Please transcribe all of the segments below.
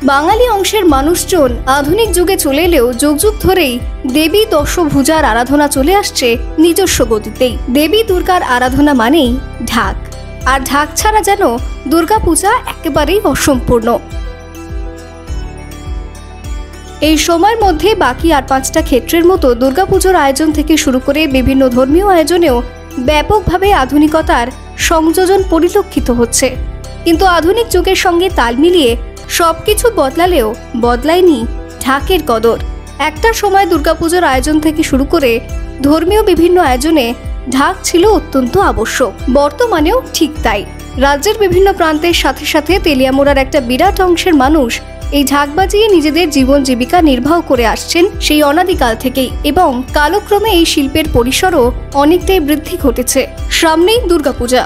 বাঙালি অংশের মানুষজন আধুনিক যুগে চলে এলেও যুগ যুগ ধরেই দেবী দশভুজার আরাধনা চলে আসছে নিজস্ব গতিতেই। দেবী দুর্গার আরাধনা মানেই ঢাক, আর ঢাক ছাড়া যেন দুর্গাপূজা একেবারেই অসম্পূর্ণ। এই সময়ের মধ্যে বাকি আর 5টা ক্ষেত্রের মতো দুর্গাপুজোর আয়োজন থেকে শুরু করে বিভিন্ন ধর্মীয় আয়োজনেও ব্যাপকভাবে আধুনিকতার সংযোজন পরিলক্ষিত হচ্ছে। কিন্তু আধুনিক যুগের সঙ্গে তাল মিলিয়ে সবকিছু বদলালেও বদলায়নি ঢাকের কদর। একটা সময় দুর্গাপুজোর আয়োজন থেকে শুরু করে ধর্মীয় বিভিন্ন আয়োজনে ঢাক ছিল অত্যন্ত আবশ্যক, বর্তমানেও ঠিক তাই। রাজ্যের বিভিন্ন প্রান্তের সাথে সাথে তেলিয়ামুড়ার একটা বিরাট অংশের মানুষ এই ঢাক বাজিয়ে নিজেদের জীবন জীবিকা নির্বাহ করে আসছেন সেই অনাদিকাল থেকেই, এবং কালক্রমে এই শিল্পের পরিসরও অনেকটাই বৃদ্ধি ঘটেছে। সামনেই দুর্গাপূজা,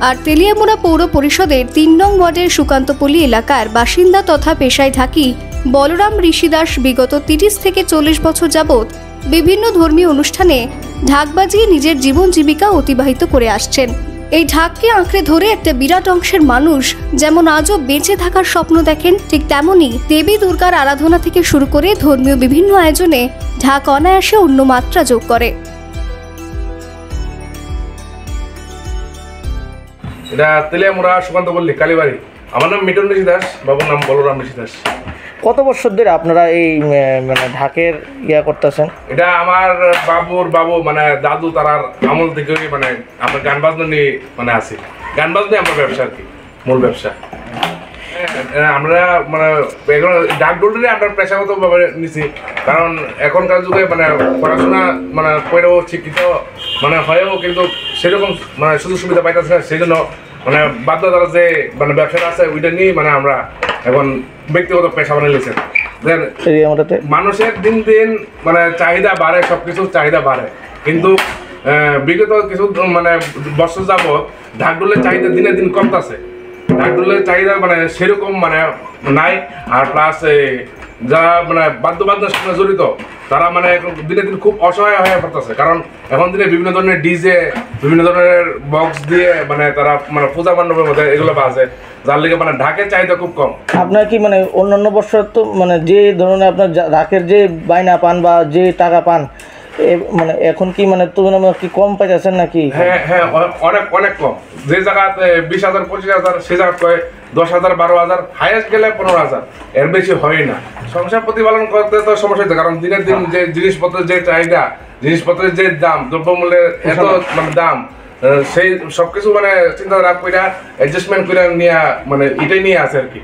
আর তেলিয়ামুড়া পৌর পরিষদের 3 নং ওয়ার্ডের সুকান্তপল্লী এলাকার বাসিন্দা তথা পেশায় ঢাকি বলরাম ঋষি দাস বিগত 30 থেকে 40 বছর যাবৎ বিভিন্ন ধর্মীয় অনুষ্ঠানে ঢাক বাজিয়ে নিজের জীবন জীবিকা অতিবাহিত করে আসছেন। এই ঢাককে আঁকড়ে ধরে একটা বিরাট অংশের মানুষ যেমন আজও বেঁচে থাকার স্বপ্ন দেখেন, ঠিক তেমনই দেবী দুর্গার আরাধনা থেকে শুরু করে ধর্মীয় বিভিন্ন আয়োজনে ঢাক অনায়াসে অন্য মাত্রা যোগ করে। এটা তেলিয়ামুড়া সুকান্তপল্লী কালীবাড়ি। আমার নাম মিটন ঋষি দাস, বাবুর নাম বলরাম ঋষি দাস। কত বছর ধরে আপনারা এই মানে ঢাকের করতেছেন? এটা আমার বাবু মানে দাদু তারার আমল থেকে মানে আমরা গান বাজনা নিয়ে মানে আছি। গান বাজনা আমার ব্যবসা আর কি, মূল ব্যবসা। আমরা মানে ঢাক ডোলটাই আমরা পেশাগতভাবে নিছি, কারণ এখনকার যুগে মানে পড়াশোনা মানে করেও শিক্ষিত মানে হয়েও কিন্তু সেরকম মানে সুযোগ সুবিধা পাইতেছে না। সেই জন্য মানে বাধ্যতার যে মানে ব্যবসাটা আছে ওইটা নিয়ে মানে আমরা এখন ব্যক্তিগত পেশা বানিয়ে নিয়েছি। মানুষের দিন দিন মানে চাহিদা বাড়ে, সবকিছুর চাহিদা বাড়ে, কিন্তু বিগত কিছু মানে বছর যাবৎ ঢাকডোলের চাহিদা দিনে দিন কমতেছে। ঢাকডোলের চাহিদা মানে সেরকম মানে নাই। আর প্লাস যারা মানে বাদ্যবাদনের সঙ্গে জড়িত তারা মানে দিনে দিন খুব অসহায় হয়ে পড়তেছে, কারণ এখন দিনে বিভিন্ন ধরনের ডিজে, বিভিন্ন ধরনের বক্স দিয়ে মানে তারা মানে পূজা মণ্ডপের মধ্যে এগুলো বাজে, যার লিগে মানে ঢাকের চাহিদা খুব কম। আপনার কি মানে অন্যান্য বছর তো মানে যে ধরনের আপনার ঢাকের যে বাইনা পান বা যে টাকা পান মানে এখন কি মানে তুলনামূলক কি কম পাইতেছেন নাকি? হ্যাঁ হ্যাঁ, অনেক অনেক কম। যে জায়গাতে 20,000 25,000 সে জায়গা কয় 10,000 12,000, হাইয়েস্ট গেলে 15,000, এর বেশি হয় না। সংসার প্রতিপালন করতে তো সমস্যা হচ্ছে, কারণ দিনের দিন যে জিনিসপত্রের যে চাহিদা, জিনিসপত্রের যে দাম, দ্রব্যমূল্যের এত মানে দাম, সেই সবকিছু মানে চিন্তাধারা করে অ্যাডজাস্টমেন্ট করে নিয়ে মানে এটাই নিয়ে আছে আর কি।